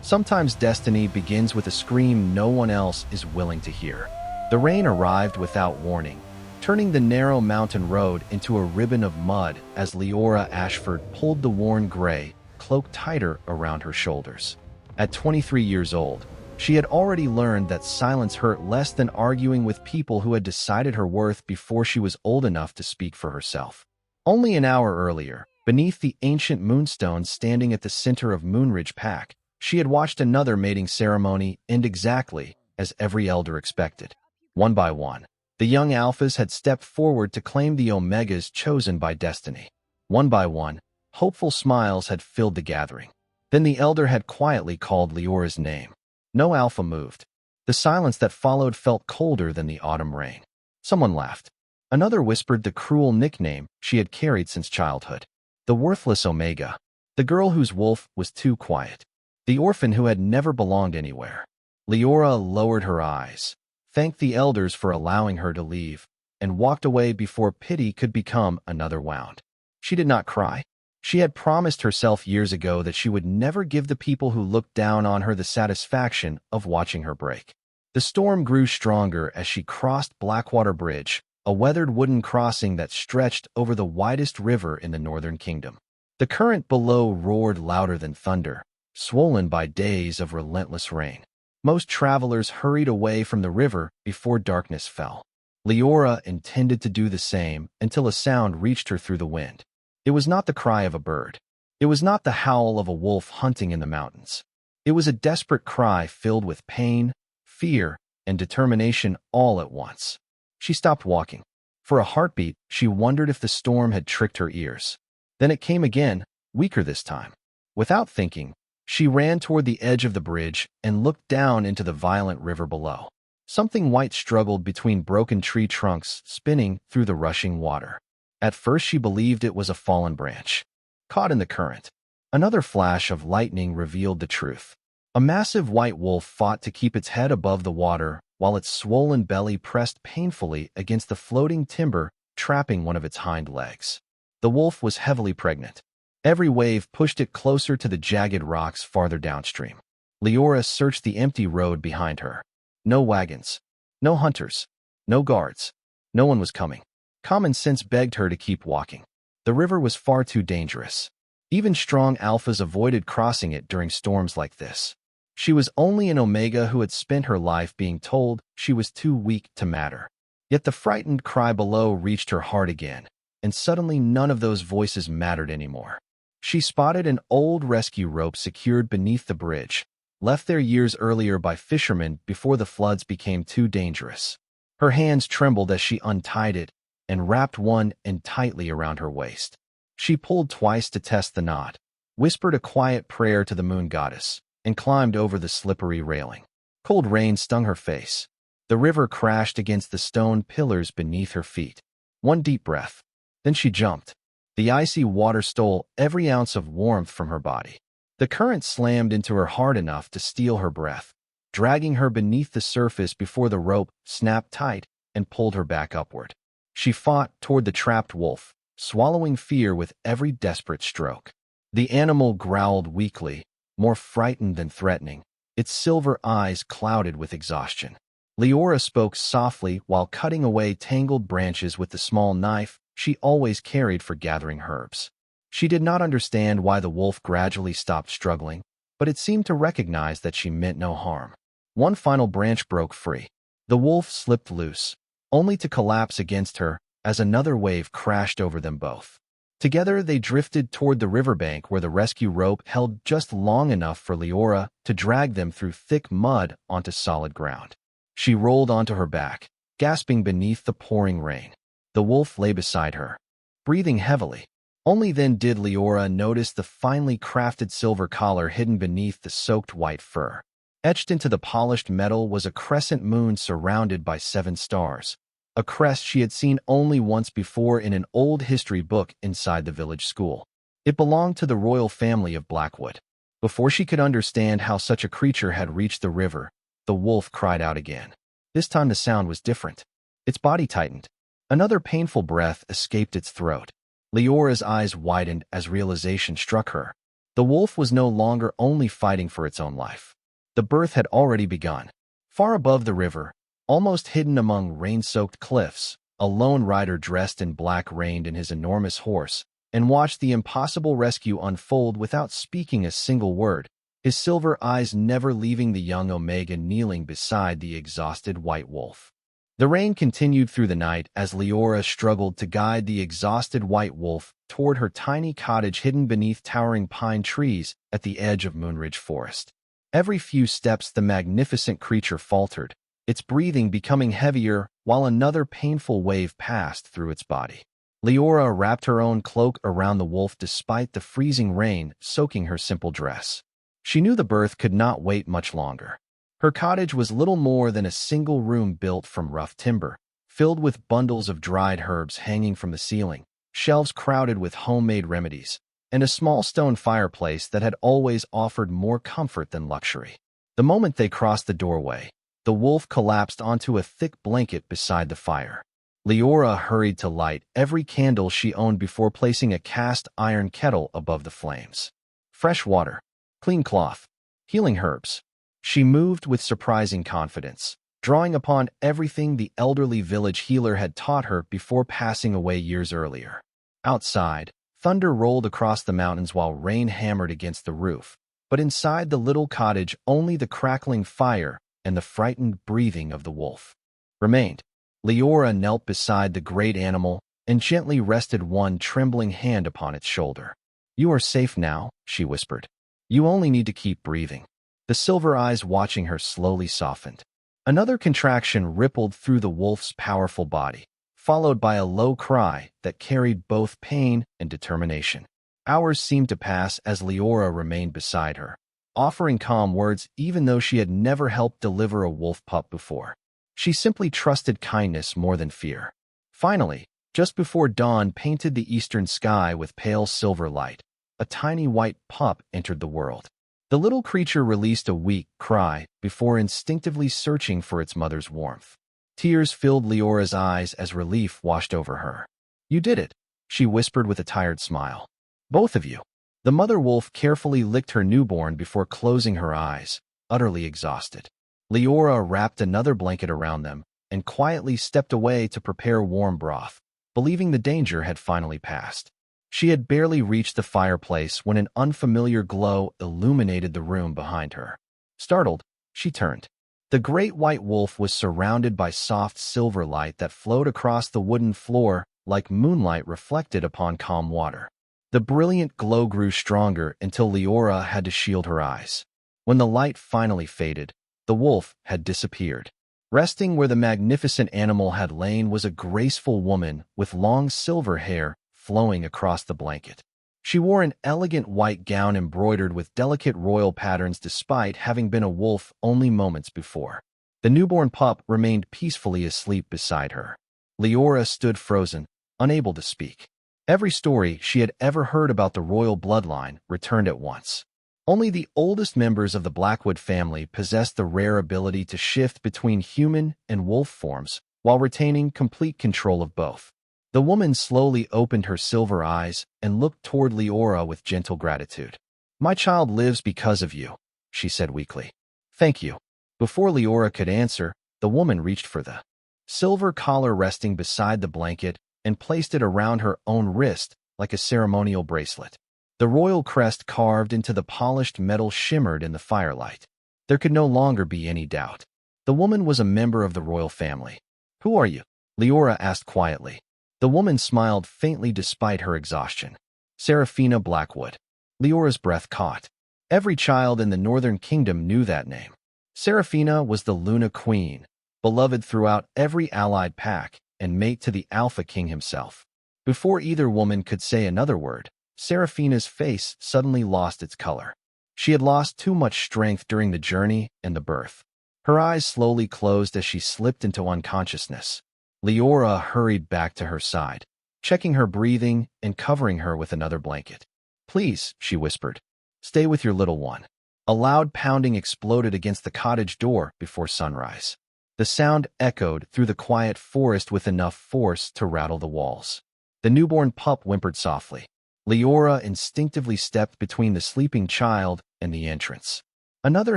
Sometimes destiny begins with a scream no one else is willing to hear. The rain arrived without warning, turning the narrow mountain road into a ribbon of mud as Leora Ashford pulled the worn gray cloak tighter around her shoulders. At 23 years old, she had already learned that silence hurt less than arguing with people who had decided her worth before she was old enough to speak for herself. Only an hour earlier, beneath the ancient moonstone standing at the center of Moonridge Pack, she had watched another mating ceremony end exactly as every elder expected. One by one, the young alphas had stepped forward to claim the omegas chosen by destiny. One by one, hopeful smiles had filled the gathering. Then the elder had quietly called Leora's name. No alpha moved. The silence that followed felt colder than the autumn rain. Someone laughed. Another whispered the cruel nickname she had carried since childhood. The worthless Omega. The girl whose wolf was too quiet. The orphan who had never belonged anywhere. Leora lowered her eyes, thanked the elders for allowing her to leave, and walked away before pity could become another wound. She did not cry. She had promised herself years ago that she would never give the people who looked down on her the satisfaction of watching her break. The storm grew stronger as she crossed Blackwater Bridge, a weathered wooden crossing that stretched over the widest river in the Northern Kingdom. The current below roared louder than thunder, swollen by days of relentless rain. Most travelers hurried away from the river before darkness fell. Leora intended to do the same until a sound reached her through the wind. It was not the cry of a bird. It was not the howl of a wolf hunting in the mountains. It was a desperate cry filled with pain, fear, and determination all at once. She stopped walking. For a heartbeat, she wondered if the storm had tricked her ears. Then it came again, weaker this time. Without thinking, she ran toward the edge of the bridge and looked down into the violent river below. Something white struggled between broken tree trunks, spinning through the rushing water. At first she believed it was a fallen branch, caught in the current. Another flash of lightning revealed the truth. A massive white wolf fought to keep its head above the water while its swollen belly pressed painfully against the floating timber, trapping one of its hind legs. The wolf was heavily pregnant. Every wave pushed it closer to the jagged rocks farther downstream. Leora searched the empty road behind her. No wagons, no hunters, no guards. No one was coming. Common sense begged her to keep walking. The river was far too dangerous. Even strong alphas avoided crossing it during storms like this. She was only an Omega who had spent her life being told she was too weak to matter. Yet the frightened cry below reached her heart again, and suddenly none of those voices mattered anymore. She spotted an old rescue rope secured beneath the bridge, left there years earlier by fishermen before the floods became too dangerous. Her hands trembled as she untied it and wrapped one end tightly around her waist. She pulled twice to test the knot, whispered a quiet prayer to the moon goddess, and climbed over the slippery railing. Cold rain stung her face. The river crashed against the stone pillars beneath her feet. One deep breath. Then she jumped. The icy water stole every ounce of warmth from her body. The current slammed into her hard enough to steal her breath, dragging her beneath the surface before the rope snapped tight and pulled her back upward. She fought toward the trapped wolf, swallowing fear with every desperate stroke. The animal growled weakly, more frightened than threatening, its silver eyes clouded with exhaustion. Leora spoke softly while cutting away tangled branches with the small knife she always carried for gathering herbs. She did not understand why the wolf gradually stopped struggling, but it seemed to recognize that she meant no harm. One final branch broke free. The wolf slipped loose, only to collapse against her as another wave crashed over them both. Together they drifted toward the riverbank where the rescue rope held just long enough for Leora to drag them through thick mud onto solid ground. She rolled onto her back, gasping beneath the pouring rain. The wolf lay beside her, breathing heavily. Only then did Leora notice the finely crafted silver collar hidden beneath the soaked white fur. Etched into the polished metal was a crescent moon surrounded by 7 stars, a crest she had seen only once before in an old history book inside the village school. It belonged to the royal family of Blackwood. Before she could understand how such a creature had reached the river, the wolf cried out again. This time the sound was different. Its body tightened. Another painful breath escaped its throat. Leora's eyes widened as realization struck her. The wolf was no longer only fighting for its own life. The birth had already begun. Far above the river, almost hidden among rain-soaked cliffs, a lone rider dressed in black reined in his enormous horse and watched the impossible rescue unfold without speaking a single word, his silver eyes never leaving the young Omega kneeling beside the exhausted white wolf. The rain continued through the night as Leora struggled to guide the exhausted white wolf toward her tiny cottage hidden beneath towering pine trees at the edge of Moonridge Forest. Every few steps the magnificent creature faltered, its breathing becoming heavier while another painful wave passed through its body. Leora wrapped her own cloak around the wolf despite the freezing rain soaking her simple dress. She knew the birth could not wait much longer. Her cottage was little more than a single room built from rough timber, filled with bundles of dried herbs hanging from the ceiling, shelves crowded with homemade remedies, and a small stone fireplace that had always offered more comfort than luxury. The moment they crossed the doorway, the wolf collapsed onto a thick blanket beside the fire. Leora hurried to light every candle she owned before placing a cast iron kettle above the flames. Fresh water, clean cloth, healing herbs. She moved with surprising confidence, drawing upon everything the elderly village healer had taught her before passing away years earlier. Outside, thunder rolled across the mountains while rain hammered against the roof, but inside the little cottage only the crackling fire and the frightened breathing of the wolf remained. Leora knelt beside the great animal and gently rested one trembling hand upon its shoulder. "You are safe now," she whispered. "You only need to keep breathing." The silver eyes watching her slowly softened. Another contraction rippled through the wolf's powerful body, followed by a low cry that carried both pain and determination. Hours seemed to pass as Leora remained beside her, offering calm words even though she had never helped deliver a wolf pup before. She simply trusted kindness more than fear. Finally, just before dawn painted the eastern sky with pale silver light, a tiny white pup entered the world. The little creature released a weak cry before instinctively searching for its mother's warmth. Tears filled Leora's eyes as relief washed over her. "You did it," she whispered with a tired smile. "Both of you." The mother wolf carefully licked her newborn before closing her eyes, utterly exhausted. Leora wrapped another blanket around them and quietly stepped away to prepare warm broth, believing the danger had finally passed. She had barely reached the fireplace when an unfamiliar glow illuminated the room behind her. Startled, she turned. The great white wolf was surrounded by soft silver light that flowed across the wooden floor like moonlight reflected upon calm water. The brilliant glow grew stronger until Leora had to shield her eyes. When the light finally faded, the wolf had disappeared. Resting where the magnificent animal had lain was a graceful woman with long silver hair flowing across the blanket. She wore an elegant white gown embroidered with delicate royal patterns despite having been a wolf only moments before. The newborn pup remained peacefully asleep beside her. Leora stood frozen, unable to speak. Every story she had ever heard about the royal bloodline returned at once. Only the oldest members of the Blackwood family possessed the rare ability to shift between human and wolf forms while retaining complete control of both. The woman slowly opened her silver eyes and looked toward Leora with gentle gratitude. "My child lives because of you," she said weakly. "Thank you." Before Leora could answer, the woman reached for the silver collar resting beside the blanket and placed it around her own wrist like a ceremonial bracelet. The royal crest carved into the polished metal shimmered in the firelight. There could no longer be any doubt. The woman was a member of the royal family. "Who are you?" Leora asked quietly. The woman smiled faintly despite her exhaustion. "Seraphina Blackwood." Leora's breath caught. Every child in the Northern Kingdom knew that name. Seraphina was the Luna Queen, beloved throughout every allied pack and mate to the Alpha King himself. Before either woman could say another word, Seraphina's face suddenly lost its color. She had lost too much strength during the journey and the birth. Her eyes slowly closed as she slipped into unconsciousness. Leora hurried back to her side, checking her breathing and covering her with another blanket. "Please," she whispered, "stay with your little one." A loud pounding exploded against the cottage door before sunrise. The sound echoed through the quiet forest with enough force to rattle the walls. The newborn pup whimpered softly. Leora instinctively stepped between the sleeping child and the entrance. Another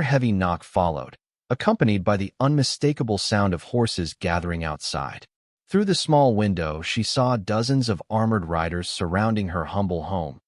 heavy knock followed, accompanied by the unmistakable sound of horses gathering outside. Through the small window, she saw dozens of armored riders surrounding her humble home,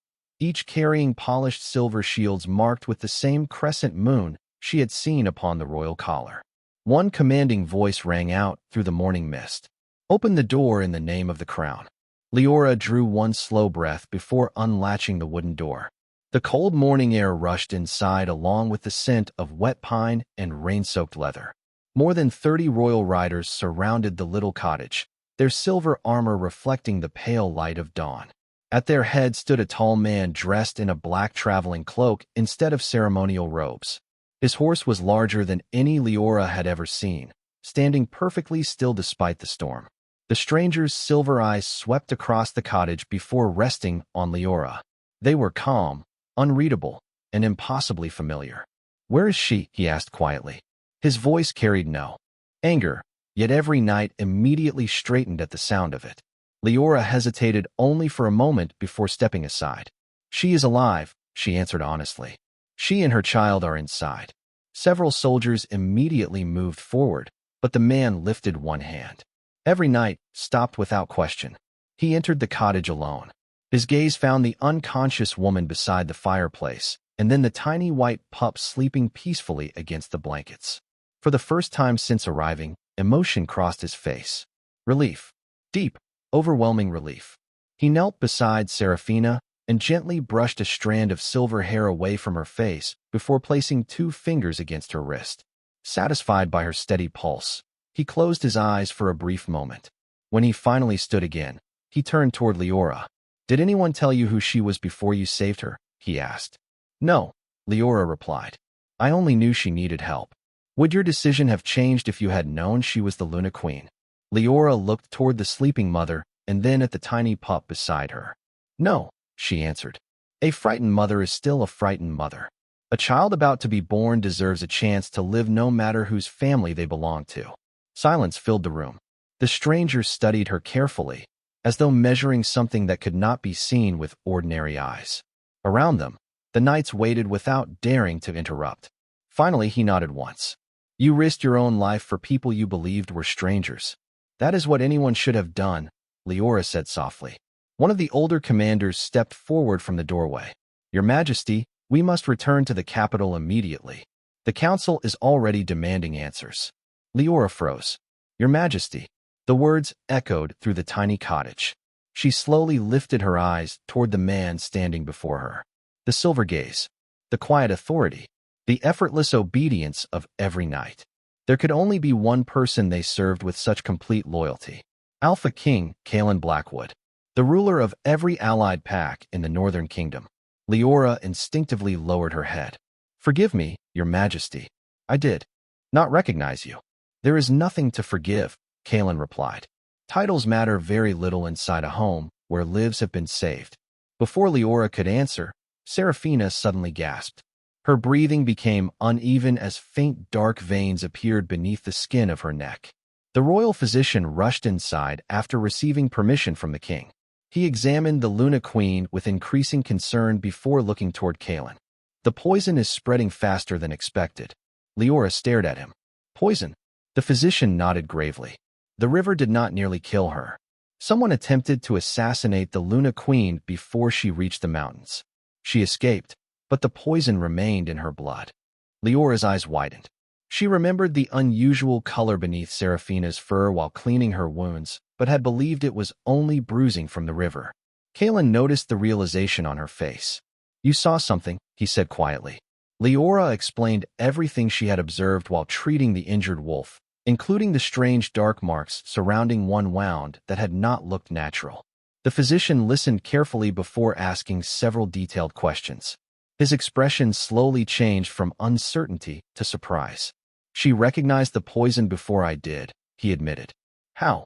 each carrying polished silver shields marked with the same crescent moon she had seen upon the royal collar. One commanding voice rang out through the morning mist. "Open the door in the name of the crown." Leora drew one slow breath before unlatching the wooden door. The cold morning air rushed inside along with the scent of wet pine and rain-soaked leather. More than 30 royal riders surrounded the little cottage, their silver armor reflecting the pale light of dawn. At their head stood a tall man dressed in a black traveling cloak instead of ceremonial robes. His horse was larger than any Leora had ever seen, standing perfectly still despite the storm. The stranger's silver eyes swept across the cottage before resting on Leora. They were calm, unreadable, and impossibly familiar. "Where is she?" he asked quietly. His voice carried no anger, yet every knight immediately straightened at the sound of it. Leora hesitated only for a moment before stepping aside. "She is alive," she answered honestly. "She and her child are inside." Several soldiers immediately moved forward, but the man lifted one hand. Every knight stopped without question. He entered the cottage alone. His gaze found the unconscious woman beside the fireplace, and then the tiny white pup sleeping peacefully against the blankets. For the first time since arriving, emotion crossed his face. Relief. Deep, overwhelming relief. He knelt beside Serafina and gently brushed a strand of silver hair away from her face before placing 2 fingers against her wrist. Satisfied by her steady pulse, he closed his eyes for a brief moment. When he finally stood again, he turned toward Leora. "Did anyone tell you who she was before you saved her?" he asked. "No," Leora replied. "I only knew she needed help." "Would your decision have changed if you had known she was the Luna Queen?" Leora looked toward the sleeping mother and then at the tiny pup beside her. "No," she answered. "A frightened mother is still a frightened mother. A child about to be born deserves a chance to live no matter whose family they belong to." Silence filled the room. The stranger studied her carefully, as though measuring something that could not be seen with ordinary eyes. Around them, the knights waited without daring to interrupt. Finally, he nodded once. "You risked your own life for people you believed were strangers. That is what anyone should have done," Leora said softly. One of the older commanders stepped forward from the doorway. "Your Majesty, we must return to the capital immediately. The council is already demanding answers." Leora froze. "Your Majesty." The words echoed through the tiny cottage. She slowly lifted her eyes toward the man standing before her. The silver gaze, the quiet authority, the effortless obedience of every knight. There could only be one person they served with such complete loyalty. Alpha King Kalen Blackwood, the ruler of every allied pack in the Northern Kingdom. Leora instinctively lowered her head. "Forgive me, Your Majesty. I did not recognize you." "There is nothing to forgive," Kalen replied. "Titles matter very little inside a home where lives have been saved." Before Leora could answer, Serafina suddenly gasped. Her breathing became uneven as faint dark veins appeared beneath the skin of her neck. The royal physician rushed inside after receiving permission from the king. He examined the Luna Queen with increasing concern before looking toward Kalen. "The poison is spreading faster than expected." Leora stared at him. "Poison?" The physician nodded gravely. "The river did not nearly kill her. Someone attempted to assassinate the Luna Queen before she reached the mountains. She escaped, but the poison remained in her blood." Leora's eyes widened. She remembered the unusual color beneath Serafina's fur while cleaning her wounds, but had believed it was only bruising from the river. Kalen noticed the realization on her face. "You saw something," he said quietly. Leora explained everything she had observed while treating the injured wolf, including the strange dark marks surrounding one wound that had not looked natural. The physician listened carefully before asking several detailed questions. His expression slowly changed from uncertainty to surprise. "She recognized the poison before I did," he admitted. "How?"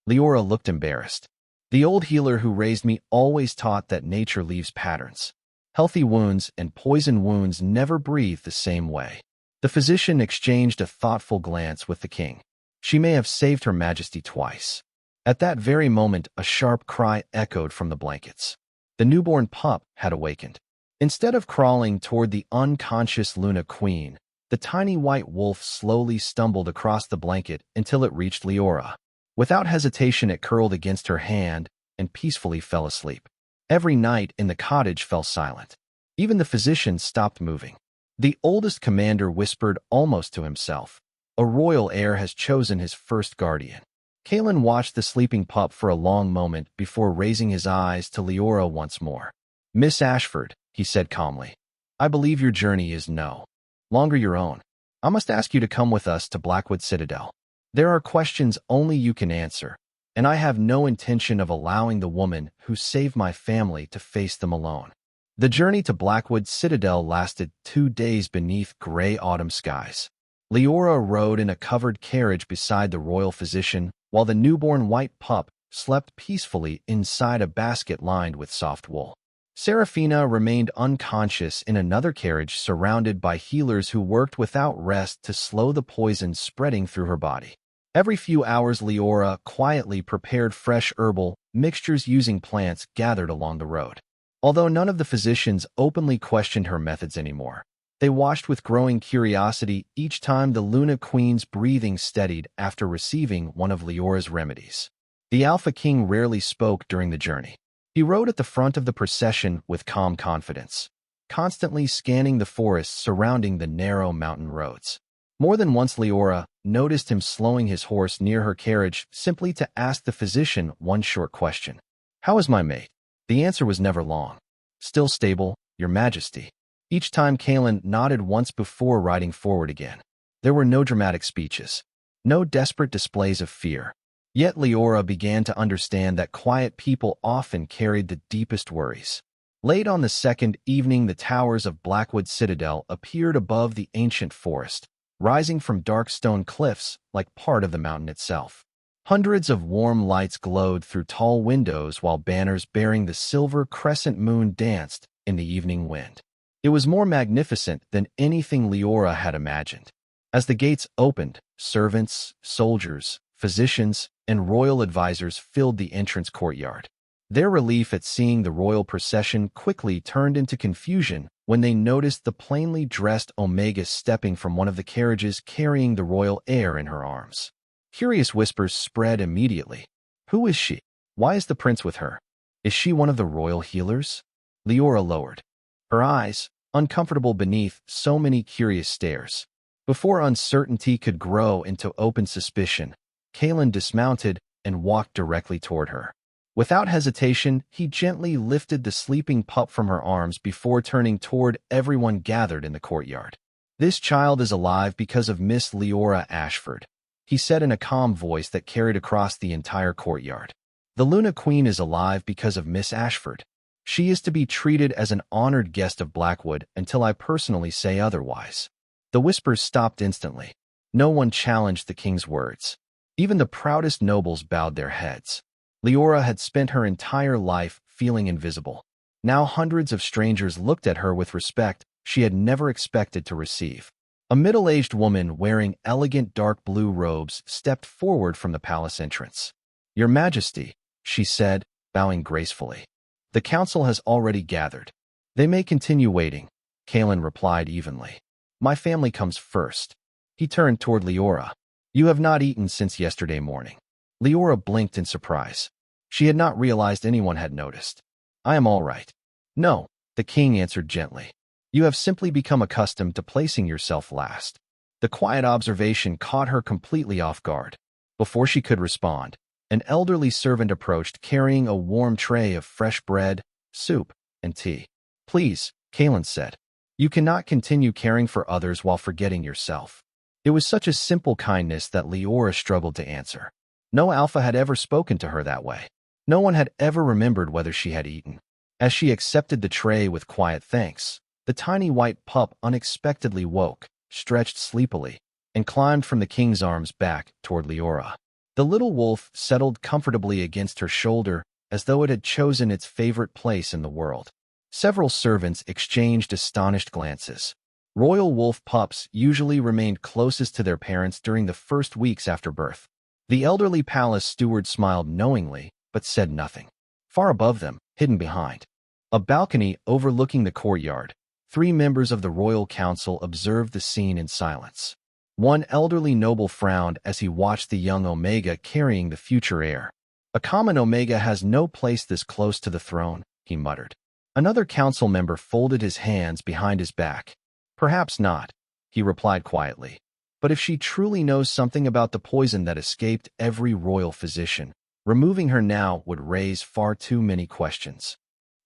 Leora looked embarrassed. "The old healer who raised me always taught that nature leaves patterns. Healthy wounds and poison wounds never breathe the same way." The physician exchanged a thoughtful glance with the king. "She may have saved Her Majesty twice." At that very moment, a sharp cry echoed from the blankets. The newborn pup had awakened. Instead of crawling toward the unconscious Luna Queen, the tiny white wolf slowly stumbled across the blanket until it reached Leora. Without hesitation, it curled against her hand and peacefully fell asleep. Every night in the cottage fell silent. Even the physician stopped moving. The oldest commander whispered almost to himself, "A royal heir has chosen his first guardian." Kalen watched the sleeping pup for a long moment before raising his eyes to Leora once more. "Miss Ashford," he said calmly, "I believe your journey is no longer your own. I must ask you to come with us to Blackwood Citadel. There are questions only you can answer, and I have no intention of allowing the woman who saved my family to face them alone." The journey to Blackwood Citadel lasted 2 days beneath gray autumn skies. Leora rode in a covered carriage beside the royal physician, while the newborn white pup slept peacefully inside a basket lined with soft wool. Serafina remained unconscious in another carriage surrounded by healers who worked without rest to slow the poison spreading through her body. Every few hours, Leora quietly prepared fresh herbal mixtures using plants gathered along the road. Although none of the physicians openly questioned her methods anymore, they watched with growing curiosity each time the Luna Queen's breathing steadied after receiving one of Leora's remedies. The Alpha King rarely spoke during the journey. He rode at the front of the procession with calm confidence, constantly scanning the forests surrounding the narrow mountain roads. More than once, Leora noticed him slowing his horse near her carriage simply to ask the physician one short question. "How is my mate?" The answer was never long. "Still stable, Your Majesty." Each time Kalen nodded once before riding forward again. There were no dramatic speeches, no desperate displays of fear. Yet Leora began to understand that quiet people often carried the deepest worries. Late on the second evening, the towers of Blackwood Citadel appeared above the ancient forest, rising from dark stone cliffs like part of the mountain itself. Hundreds of warm lights glowed through tall windows while banners bearing the silver crescent moon danced in the evening wind. It was more magnificent than anything Leora had imagined. As the gates opened, servants, soldiers, physicians, and royal advisors filled the entrance courtyard. Their relief at seeing the royal procession quickly turned into confusion when they noticed the plainly dressed Omega stepping from one of the carriages carrying the royal heir in her arms. Curious whispers spread immediately. "Who is she? Why is the prince with her? Is she one of the royal healers?" Leora lowered her eyes, uncomfortable beneath so many curious stares. Before uncertainty could grow into open suspicion, Kalen dismounted and walked directly toward her. Without hesitation, he gently lifted the sleeping pup from her arms before turning toward everyone gathered in the courtyard. "This child is alive because of Miss Leora Ashford," he said in a calm voice that carried across the entire courtyard. "The Luna Queen is alive because of Miss Ashford. She is to be treated as an honored guest of Blackwood until I personally say otherwise." The whispers stopped instantly. No one challenged the king's words. Even the proudest nobles bowed their heads. Leora had spent her entire life feeling invisible. Now hundreds of strangers looked at her with respect she had never expected to receive. A middle-aged woman wearing elegant dark blue robes stepped forward from the palace entrance. "Your Majesty," she said, bowing gracefully. "The council has already gathered. They may continue waiting," Kalen replied evenly. "My family comes first." He turned toward Leora. "You have not eaten since yesterday morning." Leora blinked in surprise. She had not realized anyone had noticed. "I am all right." "No," the king answered gently. "You have simply become accustomed to placing yourself last." The quiet observation caught her completely off guard. Before she could respond, an elderly servant approached carrying a warm tray of fresh bread, soup, and tea. "Please," Kalen said. "You cannot continue caring for others while forgetting yourself." It was such a simple kindness that Leora struggled to answer. No alpha had ever spoken to her that way. No one had ever remembered whether she had eaten. As she accepted the tray with quiet thanks, the tiny white pup unexpectedly woke, stretched sleepily, and climbed from the king's arms back toward Leora. The little wolf settled comfortably against her shoulder as though it had chosen its favorite place in the world. Several servants exchanged astonished glances. Royal wolf pups usually remained closest to their parents during the first weeks after birth. The elderly palace steward smiled knowingly, but said nothing. Far above them, hidden behind A balcony overlooking the courtyard. 3 members of the royal council observed the scene in silence. One elderly noble frowned as he watched the young Omega carrying the future heir. A common Omega has no place this close to the throne, he muttered. Another council member folded his hands behind his back. Perhaps not, he replied quietly. But if she truly knows something about the poison that escaped every royal physician, removing her now would raise far too many questions.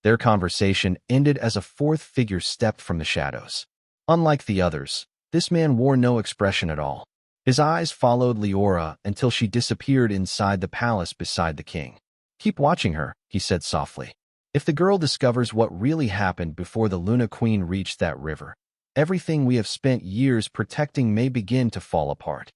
Their conversation ended as a 4th figure stepped from the shadows. Unlike the others, this man wore no expression at all. His eyes followed Leora until she disappeared inside the palace beside the king. "Keep watching her," he said softly. "If the girl discovers what really happened before the Luna Queen reached that river, everything we have spent years protecting may begin to fall apart."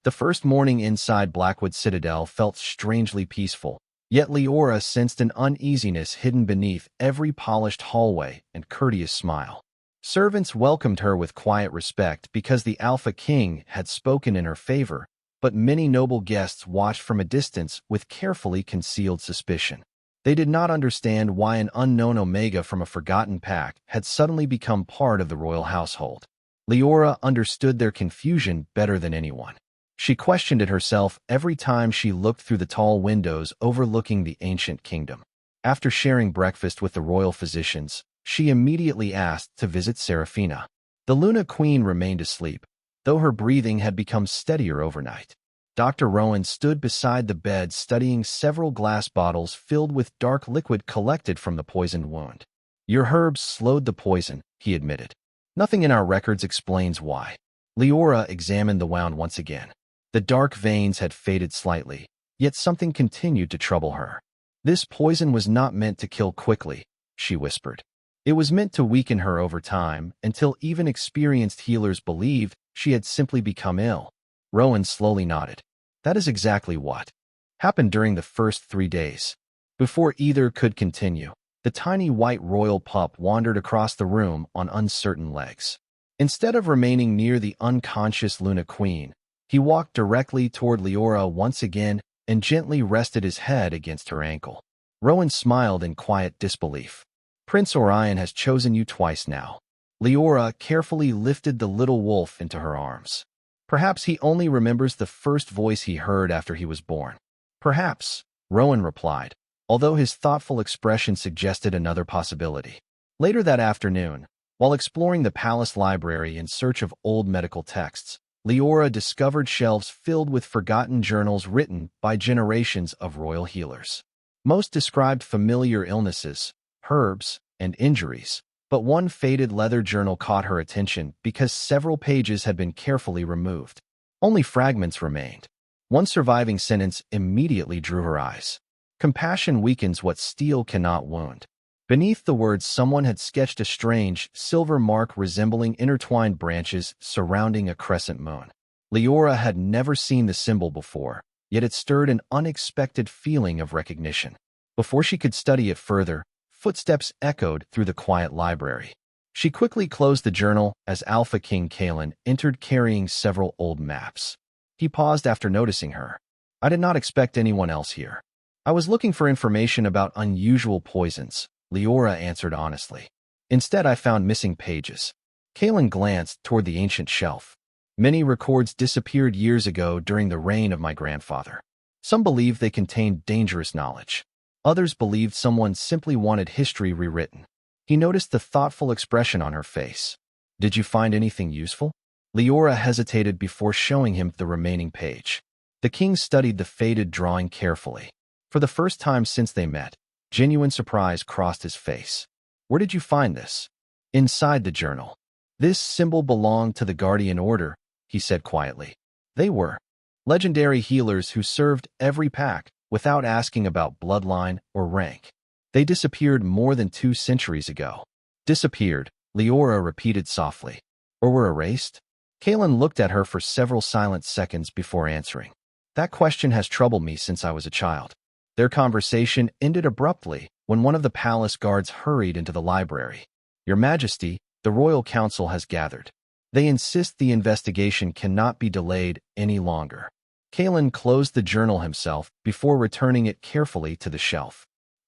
The first morning inside Blackwood Citadel felt strangely peaceful, yet Leora sensed an uneasiness hidden beneath every polished hallway and courteous smile. Servants welcomed her with quiet respect because the Alpha King had spoken in her favor, but many noble guests watched from a distance with carefully concealed suspicion. They did not understand why an unknown Omega from a forgotten pack had suddenly become part of the royal household. Leora understood their confusion better than anyone. She questioned it herself every time she looked through the tall windows overlooking the ancient kingdom. After sharing breakfast with the royal physicians, she immediately asked to visit Seraphina. The Luna Queen remained asleep, though her breathing had become steadier overnight. Dr. Rowan stood beside the bed studying several glass bottles filled with dark liquid collected from the poisoned wound. "Your herbs slowed the poison," he admitted. "Nothing in our records explains why." Leora examined the wound once again. The dark veins had faded slightly, yet something continued to trouble her. "This poison was not meant to kill quickly," she whispered. "It was meant to weaken her over time until even experienced healers believed she had simply become ill." Rowan slowly nodded. "That is exactly what happened during the first 3 days." Before either could continue, the tiny white royal pup wandered across the room on uncertain legs. Instead of remaining near the unconscious Luna Queen, he walked directly toward Leora once again and gently rested his head against her ankle. Rowan smiled in quiet disbelief. "Prince Orion has chosen you twice now." Leora carefully lifted the little wolf into her arms. "Perhaps he only remembers the first voice he heard after he was born." "Perhaps," Rowan replied, although his thoughtful expression suggested another possibility. Later that afternoon, while exploring the palace library in search of old medical texts, Leora discovered shelves filled with forgotten journals written by generations of royal healers. Most described familiar illnesses, herbs, and injuries, but one faded leather journal caught her attention because several pages had been carefully removed. Only fragments remained. One surviving sentence immediately drew her eyes. "Compassion weakens what steel cannot wound." Beneath the words, someone had sketched a strange, silver mark resembling intertwined branches surrounding a crescent moon. Leora had never seen the symbol before, yet it stirred an unexpected feeling of recognition. Before she could study it further, footsteps echoed through the quiet library. She quickly closed the journal as Alpha King Kalen entered carrying several old maps. He paused after noticing her. "I did not expect anyone else here. I was looking for information about unusual poisons," Leora answered honestly. "Instead, I found missing pages." Kalen glanced toward the ancient shelf. "Many records disappeared years ago during the reign of my grandfather. Some believed they contained dangerous knowledge. Others believed someone simply wanted history rewritten." He noticed the thoughtful expression on her face. "Did you find anything useful?" Leora hesitated before showing him the remaining page. The king studied the faded drawing carefully. For the first time since they met, genuine surprise crossed his face. "Where did you find this?" "Inside the journal." "This symbol belonged to the Guardian Order," he said quietly. "They were legendary healers who served every pack without asking about bloodline or rank. They disappeared more than 2 centuries ago." "Disappeared," Leora repeated softly. "Or were erased?" Kalen looked at her for several silent seconds before answering. "That question has troubled me since I was a child." Their conversation ended abruptly when one of the palace guards hurried into the library. "Your Majesty, the Royal Council has gathered. They insist the investigation cannot be delayed any longer." Kalen closed the journal himself before returning it carefully to the shelf.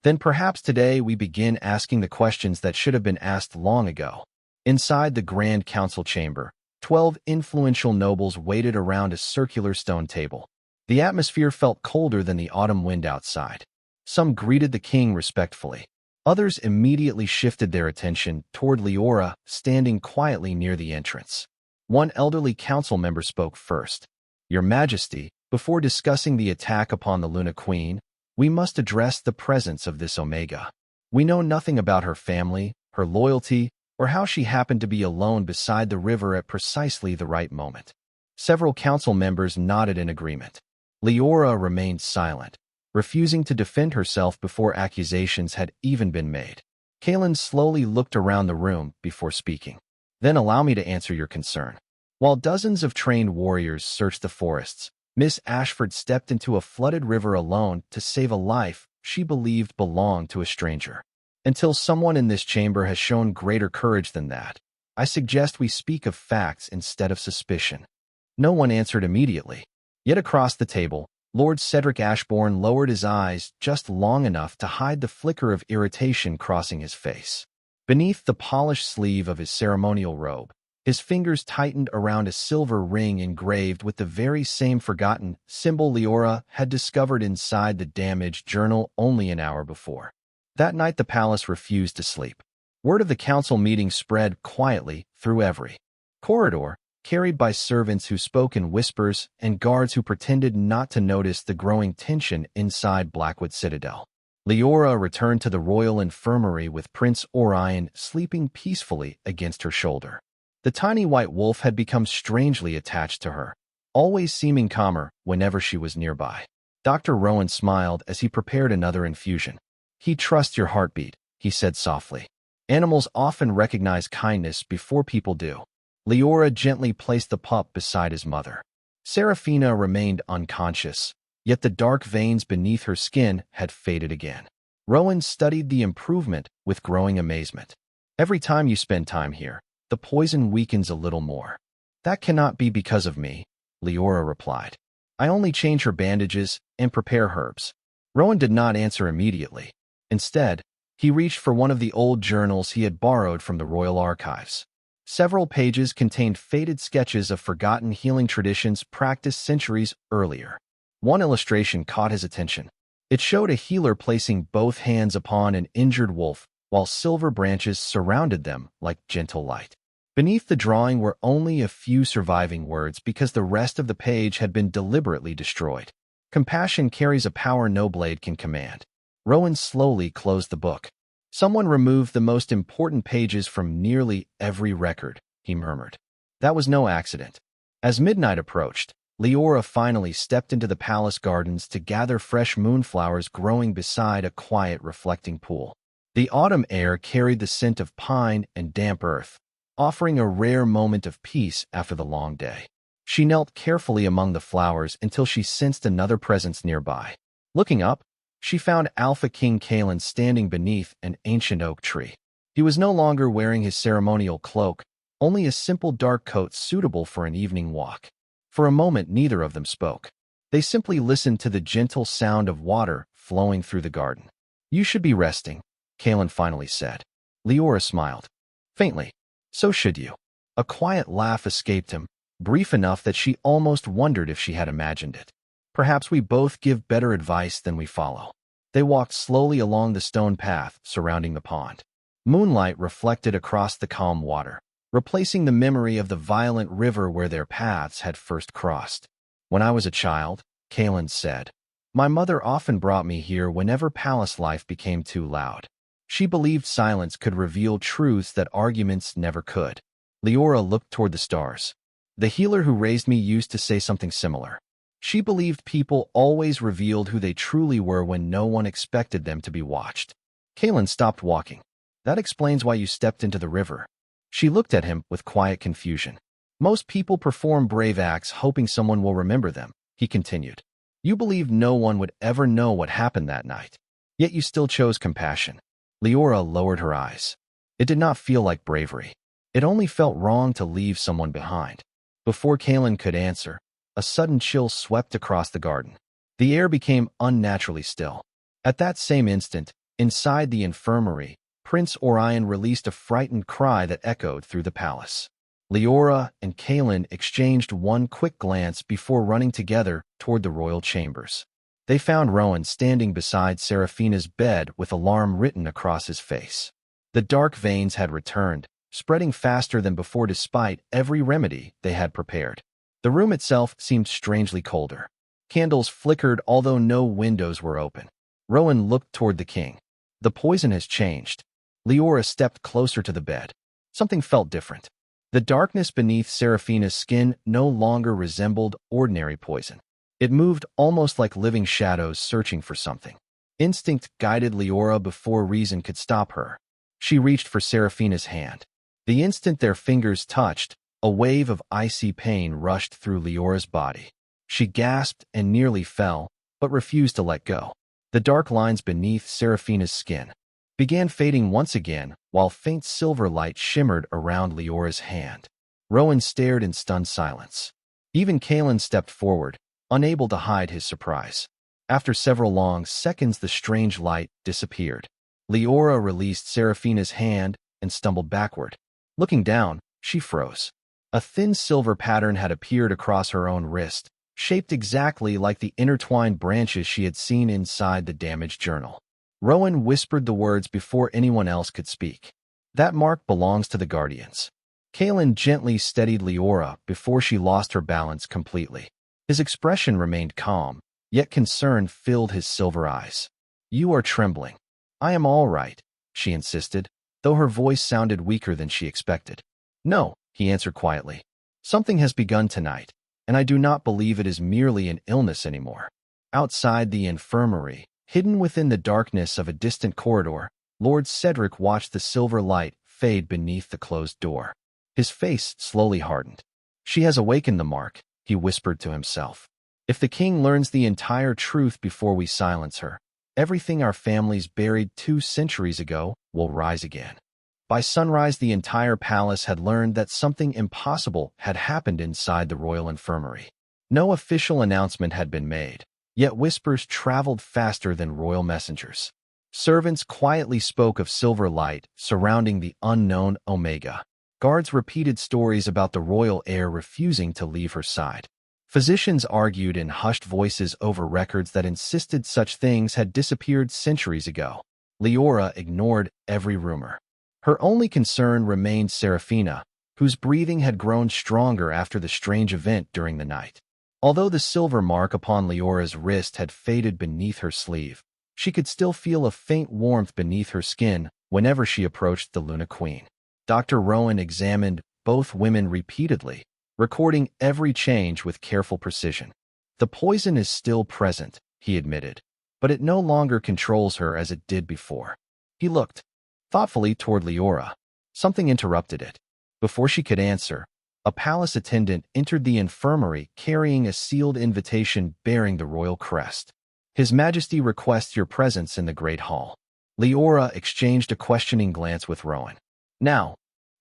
Then perhaps today we begin asking the questions that should have been asked long ago. Inside the Grand Council chamber, 12 influential nobles waited around a circular stone table. The atmosphere felt colder than the autumn wind outside. Some greeted the king respectfully. Others immediately shifted their attention toward Leora, standing quietly near the entrance. One elderly council member spoke first. "Your Majesty, before discussing the attack upon the Luna Queen, we must address the presence of this Omega. We know nothing about her family, her loyalty, or how she happened to be alone beside the river at precisely the right moment." Several council members nodded in agreement. Leora remained silent, refusing to defend herself before accusations had even been made. Kaelin slowly looked around the room before speaking. "Then allow me to answer your concern." While dozens of trained warriors searched the forests, Miss Ashford stepped into a flooded river alone to save a life she believed belonged to a stranger. Until someone in this chamber has shown greater courage than that, I suggest we speak of facts instead of suspicion. No one answered immediately. Yet across the table, Lord Cedric Ashbourne lowered his eyes just long enough to hide the flicker of irritation crossing his face. Beneath the polished sleeve of his ceremonial robe, his fingers tightened around a silver ring engraved with the very same forgotten symbol Leora had discovered inside the damaged journal only an hour before. That night the palace refused to sleep. Word of the council meeting spread quietly through every corridor, carried by servants who spoke in whispers and guards who pretended not to notice the growing tension inside Blackwood Citadel. Leora returned to the royal infirmary with Prince Orion sleeping peacefully against her shoulder. The tiny white wolf had become strangely attached to her, always seeming calmer whenever she was nearby. Dr. Rowan smiled as he prepared another infusion. "He trusts your heartbeat," he said softly. "Animals often recognize kindness before people do." Leora gently placed the pup beside his mother. Serafina remained unconscious, yet the dark veins beneath her skin had faded again. Rowan studied the improvement with growing amazement. "Every time you spend time here, the poison weakens a little more." "That cannot be because of me," Leora replied. "I only change her bandages and prepare herbs." Rowan did not answer immediately. Instead, he reached for one of the old journals he had borrowed from the royal archives. Several pages contained faded sketches of forgotten healing traditions practiced centuries earlier. One illustration caught his attention. It showed a healer placing both hands upon an injured wolf, while silver branches surrounded them like gentle light. Beneath the drawing were only a few surviving words because the rest of the page had been deliberately destroyed. "Compassion carries a power no blade can command." Rowan slowly closed the book. "Someone removed the most important pages from nearly every record," he murmured. That was no accident. As midnight approached, Leora finally stepped into the palace gardens to gather fresh moonflowers growing beside a quiet reflecting pool. The autumn air carried the scent of pine and damp earth, offering a rare moment of peace after the long day. She knelt carefully among the flowers until she sensed another presence nearby. Looking up, she found Alpha King Kaelin standing beneath an ancient oak tree. He was no longer wearing his ceremonial cloak, only a simple dark coat suitable for an evening walk. For a moment, neither of them spoke. They simply listened to the gentle sound of water flowing through the garden. "You should be resting," Kaelin finally said. Leora smiled. Faintly. "So should you." A quiet laugh escaped him, brief enough that she almost wondered if she had imagined it. "Perhaps we both give better advice than we follow." They walked slowly along the stone path surrounding the pond. Moonlight reflected across the calm water, replacing the memory of the violent river where their paths had first crossed. "When I was a child," Kaelin said, "my mother often brought me here whenever palace life became too loud. She believed silence could reveal truths that arguments never could." Leora looked toward the stars. "The healer who raised me used to say something similar. She believed people always revealed who they truly were when no one expected them to be watched." Kaelin stopped walking. "That explains why you stepped into the river." She looked at him with quiet confusion. "Most people perform brave acts hoping someone will remember them," he continued. "You believed no one would ever know what happened that night. Yet you still chose compassion." Leora lowered her eyes. It did not feel like bravery. It only felt wrong to leave someone behind. Before Kaelin could answer, a sudden chill swept across the garden. The air became unnaturally still. At that same instant, Inside the infirmary, Prince Orion released a frightened cry that echoed through the palace. Leora and Kaelin exchanged one quick glance before running together toward the royal chambers. They found Rowan standing beside Seraphina's bed with alarm written across his face. The dark veins had returned, spreading faster than before despite every remedy they had prepared. The room itself seemed strangely colder. Candles flickered although no windows were open. Rowan looked toward the king. The poison has changed. Leora stepped closer to the bed. Something felt different. The darkness beneath Seraphina's skin no longer resembled ordinary poison. It moved almost like living shadows searching for something. Instinct guided Leora before reason could stop her. She reached for Seraphina's hand. The instant their fingers touched, a wave of icy pain rushed through Leora's body. She gasped and nearly fell, but refused to let go. The dark lines beneath Seraphina's skin began fading once again, while faint silver light shimmered around Leora's hand. Rowan stared in stunned silence. Even Kaelin stepped forward, unable to hide his surprise. After several long seconds, the strange light disappeared. Leora released Seraphina's hand and stumbled backward. Looking down, she froze. A thin silver pattern had appeared across her own wrist, shaped exactly like the intertwined branches she had seen inside the damaged journal. Rowan whispered the words before anyone else could speak. That mark belongs to the Guardians. Kaelin gently steadied Leora before she lost her balance completely. His expression remained calm, yet concern filled his silver eyes. You are trembling. I am all right, she insisted, though her voice sounded weaker than she expected. No, he answered quietly. Something has begun tonight, and I do not believe it is merely an illness anymore. Outside the infirmary, hidden within the darkness of a distant corridor, Lord Cedric watched the silver light fade beneath the closed door. His face slowly hardened. She has awakened the mark, he whispered to himself. If the king learns the entire truth before we silence her, everything our families buried 2 centuries ago will rise again. By sunrise, the entire palace had learned that something impossible had happened inside the royal infirmary. No official announcement had been made, yet whispers traveled faster than royal messengers. Servants quietly spoke of silver light surrounding the unknown Omega. Guards repeated stories about the royal heir refusing to leave her side. Physicians argued in hushed voices over records that insisted such things had disappeared centuries ago. Leora ignored every rumor. Her only concern remained Seraphina, whose breathing had grown stronger after the strange event during the night. Although the silver mark upon Leora's wrist had faded beneath her sleeve, she could still feel a faint warmth beneath her skin whenever she approached the Luna Queen. Dr. Rowan examined both women repeatedly, recording every change with careful precision. The poison is still present, he admitted, but it no longer controls her as it did before. He looked thoughtfully toward Leora. Something interrupted it. Before she could answer, a palace attendant entered the infirmary carrying a sealed invitation bearing the royal crest. His Majesty requests your presence in the Great Hall. Leora exchanged a questioning glance with Rowan. Now,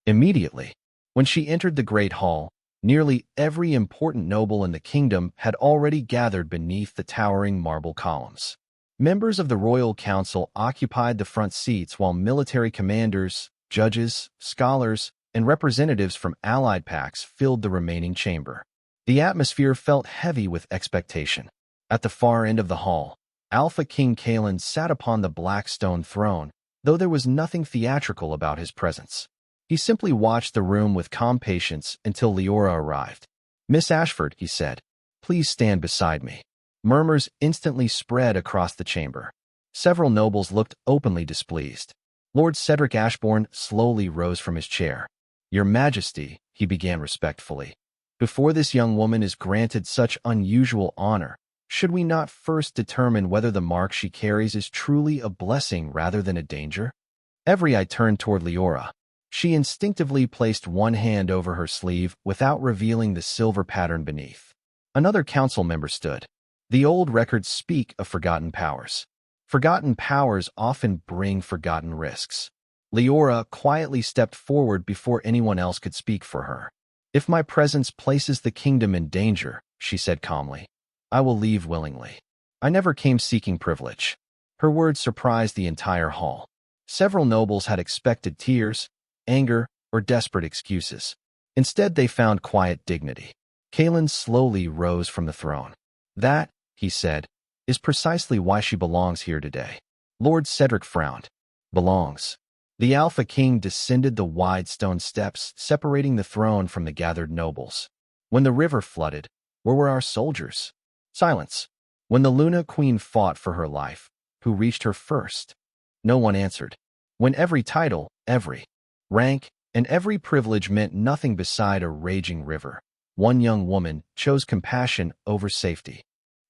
immediately, when she entered the Great Hall, nearly every important noble in the kingdom had already gathered beneath the towering marble columns. Members of the royal council occupied the front seats while military commanders, judges, scholars, and representatives from allied pacts filled the remaining chamber. The atmosphere felt heavy with expectation. At the far end of the hall, Alpha King Kaelin sat upon the black stone throne, though there was nothing theatrical about his presence. He simply watched the room with calm patience until Leora arrived. Miss Ashford, he said, please stand beside me. Murmurs instantly spread across the chamber. Several nobles looked openly displeased. Lord Cedric Ashbourne slowly rose from his chair. Your Majesty, he began respectfully, before this young woman is granted such unusual honor, should we not first determine whether the mark she carries is truly a blessing rather than a danger? Every eye turned toward Leora. She instinctively placed one hand over her sleeve without revealing the silver pattern beneath. Another council member stood. The old records speak of forgotten powers. Forgotten powers often bring forgotten risks. Leora quietly stepped forward before anyone else could speak for her. If my presence places the kingdom in danger, she said calmly, I will leave willingly. I never came seeking privilege. Her words surprised the entire hall. Several nobles had expected tears, anger, or desperate excuses. Instead, they found quiet dignity. Kaelin slowly rose from the throne. That, he said, is precisely why she belongs here today. Lord Cedric frowned. Belongs. The Alpha King descended the wide stone steps, separating the throne from the gathered nobles. When the river flooded, where were our soldiers? Silence. When the Luna Queen fought for her life, who reached her first? No one answered. When every title, every rank, and every privilege meant nothing beside a raging river, one young woman chose compassion over safety.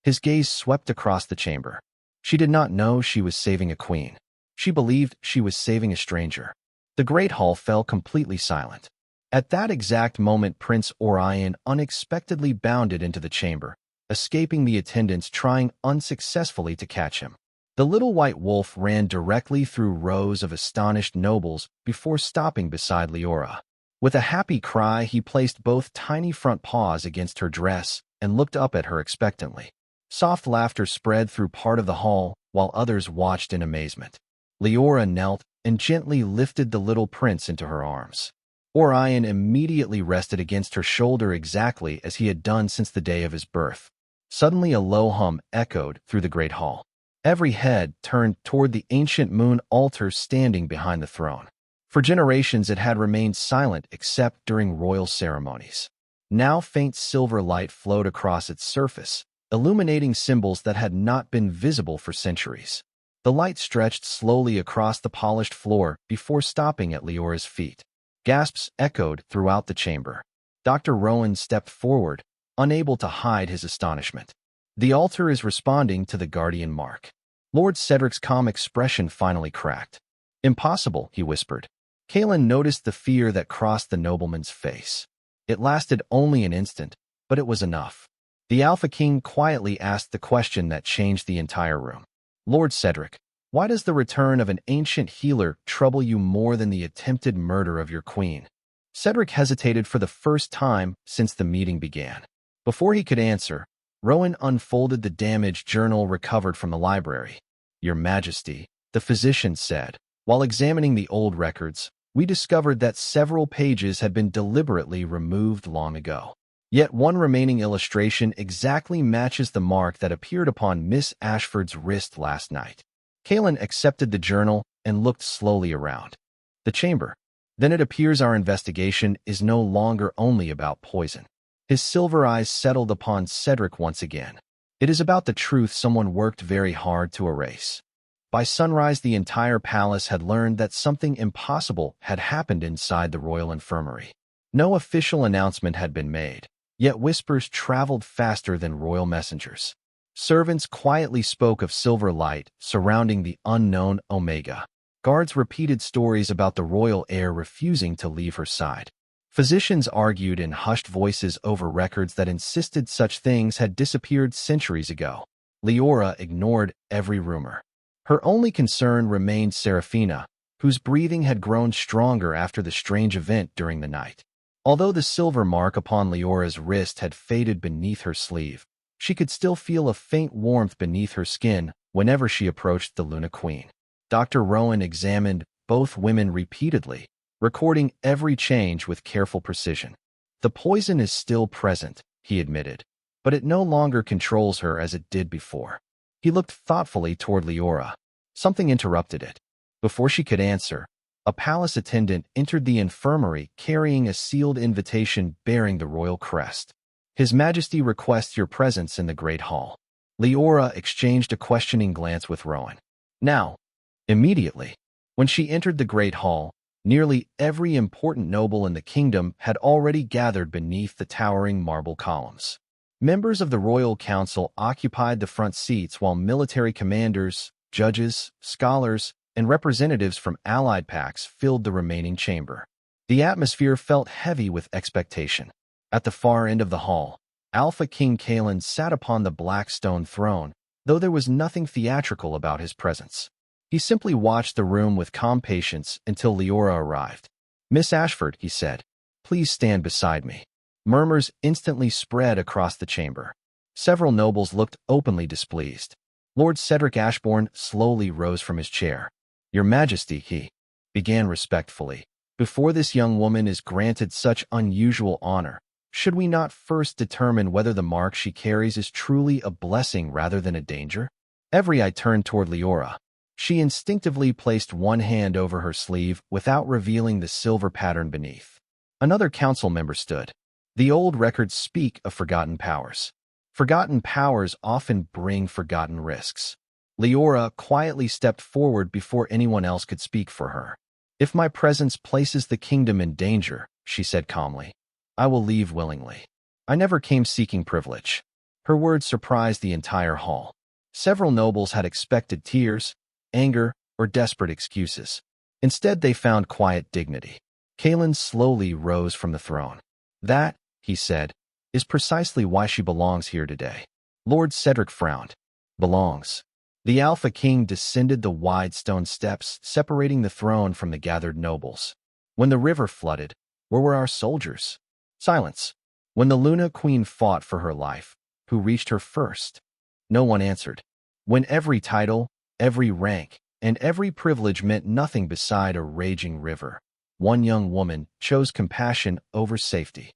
His gaze swept across the chamber. She did not know she was saving a queen. She believed she was saving a stranger. The great hall fell completely silent. At that exact moment, Prince Orion unexpectedly bounded into the chamber, escaping the attendants trying unsuccessfully to catch him. The little white wolf ran directly through rows of astonished nobles before stopping beside Leora. With a happy cry, he placed both tiny front paws against her dress and looked up at her expectantly. Soft laughter spread through part of the hall, while others watched in amazement. Leora knelt and gently lifted the little prince into her arms. Orion immediately rested against her shoulder exactly as he had done since the day of his birth. Suddenly a low hum echoed through the great hall. Every head turned toward the ancient moon altar standing behind the throne. For generations it had remained silent except during royal ceremonies. Now faint silver light flowed across its surface, illuminating symbols that had not been visible for centuries. The light stretched slowly across the polished floor before stopping at Leora's feet. Gasps echoed throughout the chamber. Dr. Rowan stepped forward, unable to hide his astonishment. The altar is responding to the guardian mark. Lord Cedric's calm expression finally cracked. Impossible, he whispered. Kaelin noticed the fear that crossed the nobleman's face. It lasted only an instant, but it was enough. The Alpha King quietly asked the question that changed the entire room. Lord Cedric, why does the return of an ancient healer trouble you more than the attempted murder of your queen? Cedric hesitated for the first time since the meeting began. Before he could answer, Rowan unfolded the damaged journal recovered from the library. Your Majesty, the physician said. While examining the old records, we discovered that several pages had been deliberately removed long ago. Yet one remaining illustration exactly matches the mark that appeared upon Miss Ashford's wrist last night. Kaelin accepted the journal and looked slowly around the chamber. Then it appears our investigation is no longer only about poison. His silver eyes settled upon Cedric once again. It is about the truth someone worked very hard to erase. By sunrise, the entire palace had learned that something impossible had happened inside the royal infirmary. No official announcement had been made, yet whispers traveled faster than royal messengers. Servants quietly spoke of silver light surrounding the unknown Omega. Guards repeated stories about the royal heir refusing to leave her side. Physicians argued in hushed voices over records that insisted such things had disappeared centuries ago. Leora ignored every rumor. Her only concern remained Seraphina, whose breathing had grown stronger after the strange event during the night. Although the silver mark upon Leora's wrist had faded beneath her sleeve, she could still feel a faint warmth beneath her skin whenever she approached the Luna Queen. Dr. Rowan examined both women repeatedly, recording every change with careful precision. The poison is still present, he admitted, but it no longer controls her as it did before. He looked thoughtfully toward Leora. Something interrupted it. Before she could answer, a palace attendant entered the infirmary carrying a sealed invitation bearing the royal crest. His Majesty requests your presence in the Great Hall. Leora exchanged a questioning glance with Rowan. Now, immediately, when she entered the Great Hall, nearly every important noble in the kingdom had already gathered beneath the towering marble columns. Members of the Royal Council occupied the front seats while military commanders, judges, scholars, and representatives from allied pacts filled the remaining chamber. The atmosphere felt heavy with expectation. At the far end of the hall, Alpha King Kaelin sat upon the black stone throne, though there was nothing theatrical about his presence. He simply watched the room with calm patience until Leora arrived. Miss Ashford, he said, please stand beside me. Murmurs instantly spread across the chamber. Several nobles looked openly displeased. Lord Cedric Ashbourne slowly rose from his chair. "Your Majesty," he began respectfully, "before this young woman is granted such unusual honor, should we not first determine whether the mark she carries is truly a blessing rather than a danger?" Every eye turned toward Leora. She instinctively placed one hand over her sleeve without revealing the silver pattern beneath. Another council member stood. "The old records speak of forgotten powers. Forgotten powers often bring forgotten risks." Leora quietly stepped forward before anyone else could speak for her. "If my presence places the kingdom in danger," she said calmly, "I will leave willingly. I never came seeking privilege." Her words surprised the entire hall. Several nobles had expected tears, anger, or desperate excuses. Instead, they found quiet dignity. Kaelin slowly rose from the throne. "That," he said, "is precisely why she belongs here today." Lord Cedric frowned. "Belongs." The Alpha King descended the wide stone steps, separating the throne from the gathered nobles. "When the river flooded, where were our soldiers?" Silence. "When the Luna Queen fought for her life, who reached her first?" No one answered. When every title, every rank, and every privilege meant nothing beside a raging river, one young woman chose compassion over safety.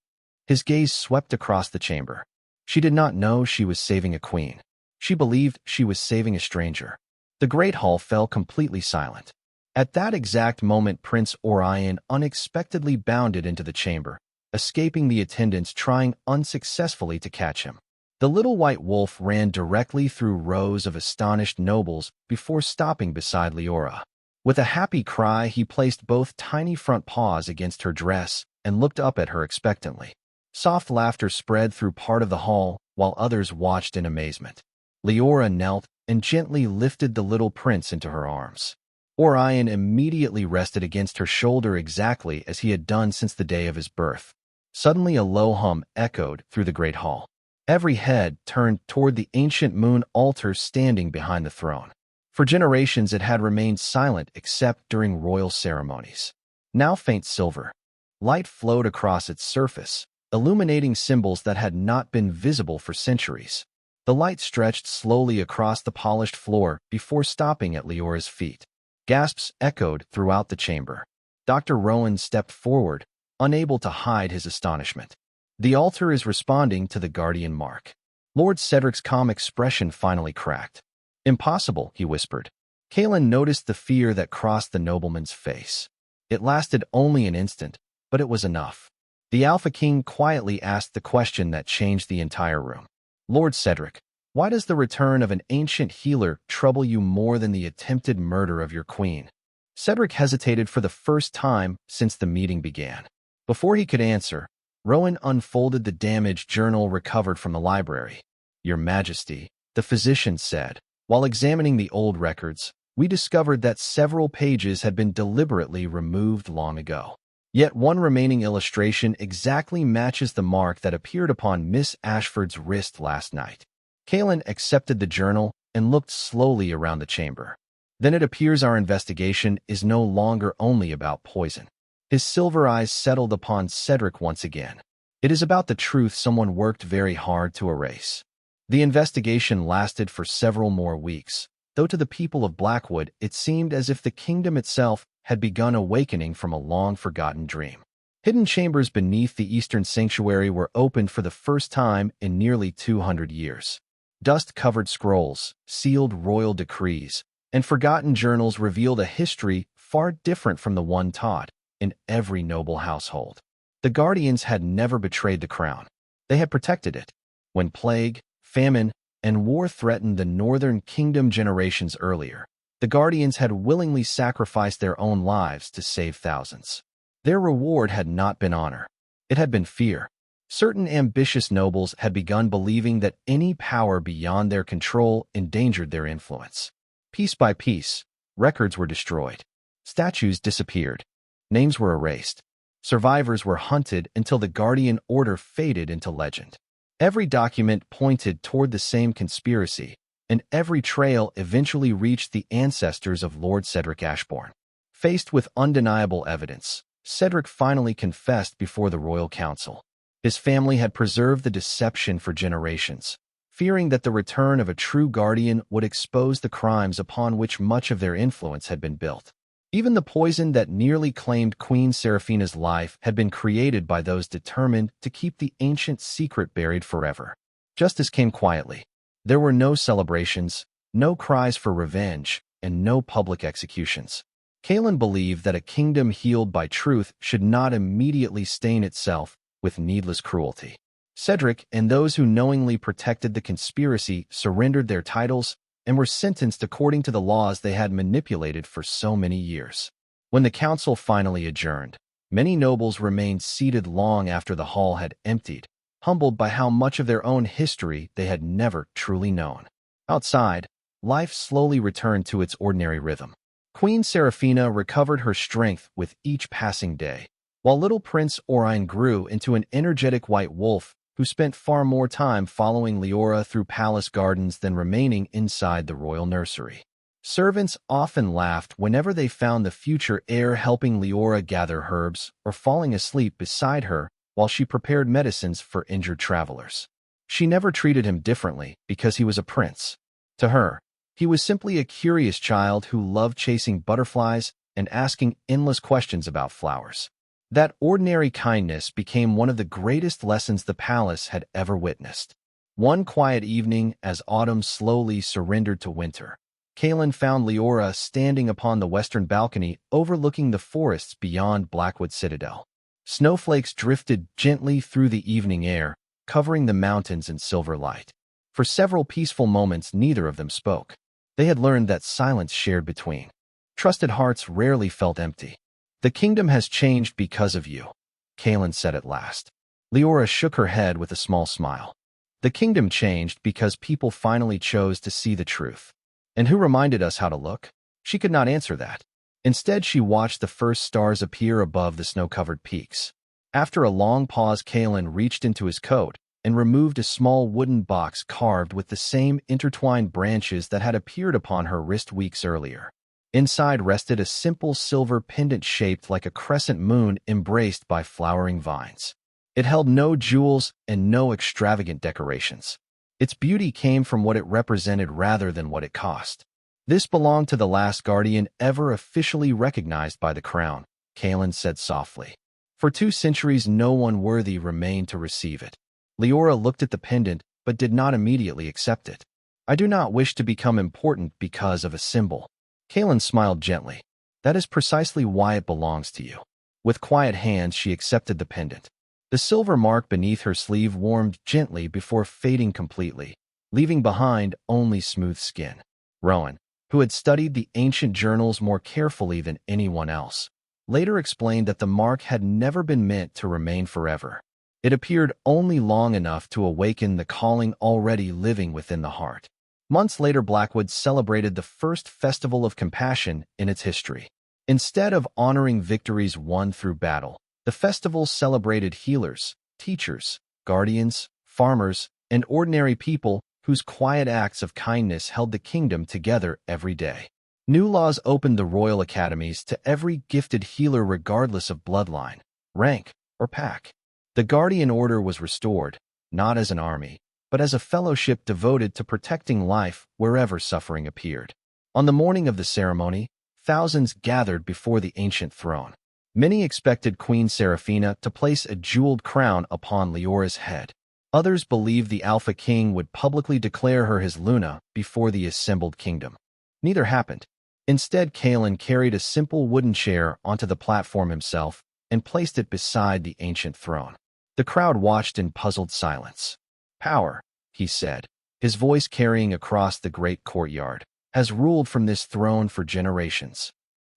His gaze swept across the chamber. She did not know she was saving a queen. She believed she was saving a stranger. The great hall fell completely silent. At that exact moment, Prince Orion unexpectedly bounded into the chamber, escaping the attendants trying unsuccessfully to catch him. The little white wolf ran directly through rows of astonished nobles before stopping beside Leora. With a happy cry, he placed both tiny front paws against her dress and looked up at her expectantly. Soft laughter spread through part of the hall, while others watched in amazement. Leora knelt and gently lifted the little prince into her arms. Orion immediately rested against her shoulder exactly as he had done since the day of his birth. Suddenly a low hum echoed through the great hall. Every head turned toward the ancient moon altar standing behind the throne. For generations it had remained silent except during royal ceremonies. Now faint silver light flowed across its surface, illuminating symbols that had not been visible for centuries. The light stretched slowly across the polished floor before stopping at Leora's feet. Gasps echoed throughout the chamber. Dr. Rowan stepped forward, unable to hide his astonishment. "The altar is responding to the guardian mark." Lord Cedric's calm expression finally cracked. "Impossible," he whispered. Kaelin noticed the fear that crossed the nobleman's face. It lasted only an instant, but it was enough. The Alpha King quietly asked the question that changed the entire room. "Lord Cedric, why does the return of an ancient healer trouble you more than the attempted murder of your queen?" Cedric hesitated for the first time since the meeting began. Before he could answer, Rowan unfolded the damaged journal recovered from the library. "Your Majesty," the physician said, "while examining the old records, we discovered that several pages had been deliberately removed long ago. Yet one remaining illustration exactly matches the mark that appeared upon Miss Ashford's wrist last night." Kaelin accepted the journal and looked slowly around the chamber. "Then it appears our investigation is no longer only about poison." His silver eyes settled upon Cedric once again. "It is about the truth someone worked very hard to erase." The investigation lasted for several more weeks, though to the people of Blackwood it seemed as if the kingdom itself had begun awakening from a long-forgotten dream. Hidden chambers beneath the Eastern Sanctuary were opened for the first time in nearly 200 years. Dust-covered scrolls, sealed royal decrees, and forgotten journals revealed a history far different from the one taught in every noble household. The Guardians had never betrayed the crown. They had protected it. When plague, famine, and war threatened the Northern Kingdom generations earlier, the Guardians had willingly sacrificed their own lives to save thousands. Their reward had not been honor. It had been fear. Certain ambitious nobles had begun believing that any power beyond their control endangered their influence. Piece by piece, records were destroyed. Statues disappeared. Names were erased. Survivors were hunted until the Guardian Order faded into legend. Every document pointed toward the same conspiracy, and every trail eventually reached the ancestors of Lord Cedric Ashbourne. Faced with undeniable evidence, Cedric finally confessed before the Royal Council. His family had preserved the deception for generations, fearing that the return of a true guardian would expose the crimes upon which much of their influence had been built. Even the poison that nearly claimed Queen Seraphina's life had been created by those determined to keep the ancient secret buried forever. Justice came quietly. There were no celebrations, no cries for revenge, and no public executions. Kalen believed that a kingdom healed by truth should not immediately stain itself with needless cruelty. Cedric and those who knowingly protected the conspiracy surrendered their titles and were sentenced according to the laws they had manipulated for so many years. When the council finally adjourned, many nobles remained seated long after the hall had emptied, humbled by how much of their own history they had never truly known. Outside, life slowly returned to its ordinary rhythm. Queen Seraphina recovered her strength with each passing day, while little Prince Orion grew into an energetic white wolf who spent far more time following Leora through palace gardens than remaining inside the royal nursery. Servants often laughed whenever they found the future heir helping Leora gather herbs or falling asleep beside her while she prepared medicines for injured travelers. She never treated him differently because he was a prince. To her, he was simply a curious child who loved chasing butterflies and asking endless questions about flowers. That ordinary kindness became one of the greatest lessons the palace had ever witnessed. One quiet evening, as autumn slowly surrendered to winter, Kalen found Leora standing upon the western balcony overlooking the forests beyond Blackwood Citadel. Snowflakes drifted gently through the evening air, covering the mountains in silver light. For several peaceful moments, neither of them spoke. They had learned that silence shared between trusted hearts rarely felt empty. "The kingdom has changed because of you," Kalen said at last. Leora shook her head with a small smile. "The kingdom changed because people finally chose to see the truth. And who reminded us how to look?" She could not answer that. Instead, she watched the first stars appear above the snow-covered peaks. After a long pause, Kalen reached into his coat and removed a small wooden box carved with the same intertwined branches that had appeared upon her wrist weeks earlier. Inside rested a simple silver pendant shaped like a crescent moon embraced by flowering vines. It held no jewels and no extravagant decorations. Its beauty came from what it represented rather than what it cost. "This belonged to the last guardian ever officially recognized by the crown," Kalen said softly. "For 2 centuries, no one worthy remained to receive it." Leora looked at the pendant, but did not immediately accept it. "I do not wish to become important because of a symbol." Kalen smiled gently. "That is precisely why it belongs to you." With quiet hands, she accepted the pendant. The silver mark beneath her sleeve warmed gently before fading completely, leaving behind only smooth skin. Rowan, who had studied the ancient journals more carefully than anyone else, later explained that the mark had never been meant to remain forever. It appeared only long enough to awaken the calling already living within the heart. Months later, Blackwood celebrated the first festival of compassion in its history. Instead of honoring victories won through battle, the festival celebrated healers, teachers, guardians, farmers, and ordinary people whose quiet acts of kindness held the kingdom together every day. New laws opened the royal academies to every gifted healer regardless of bloodline, rank, or pack. The Guardian Order was restored, not as an army, but as a fellowship devoted to protecting life wherever suffering appeared. On the morning of the ceremony, thousands gathered before the ancient throne. Many expected Queen Seraphina to place a jeweled crown upon Leora's head. Others believed the Alpha King would publicly declare her his Luna before the assembled kingdom. Neither happened. Instead, Kalen carried a simple wooden chair onto the platform himself and placed it beside the ancient throne. The crowd watched in puzzled silence. "Power," he said, his voice carrying across the great courtyard, "has ruled from this throne for generations."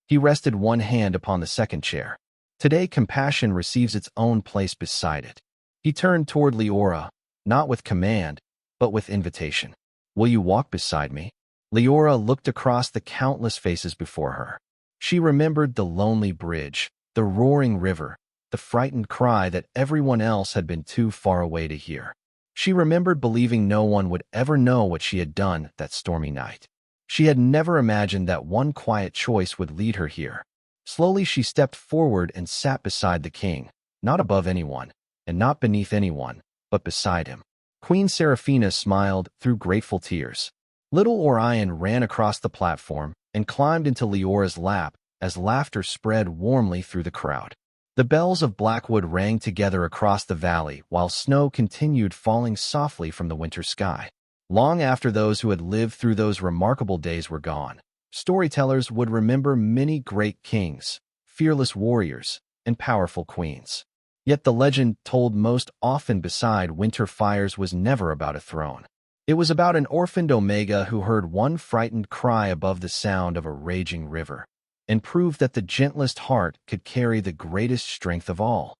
He rested one hand upon the second chair. "Today, compassion receives its own place beside it." He turned toward Leora, not with command, but with invitation. "Will you walk beside me?" Leora looked across the countless faces before her. She remembered the lonely bridge, the roaring river, the frightened cry that everyone else had been too far away to hear. She remembered believing no one would ever know what she had done that stormy night. She had never imagined that one quiet choice would lead her here. Slowly she stepped forward and sat beside the king, not above anyone, and not beneath anyone, but beside him. Queen Seraphina smiled through grateful tears. Little Orion ran across the platform and climbed into Leora's lap as laughter spread warmly through the crowd. The bells of Blackwood rang together across the valley while snow continued falling softly from the winter sky. Long after those who had lived through those remarkable days were gone, storytellers would remember many great kings, fearless warriors, and powerful queens. Yet the legend told most often beside winter fires was never about a throne. It was about an orphaned Omega who heard one frightened cry above the sound of a raging river, and proved that the gentlest heart could carry the greatest strength of all.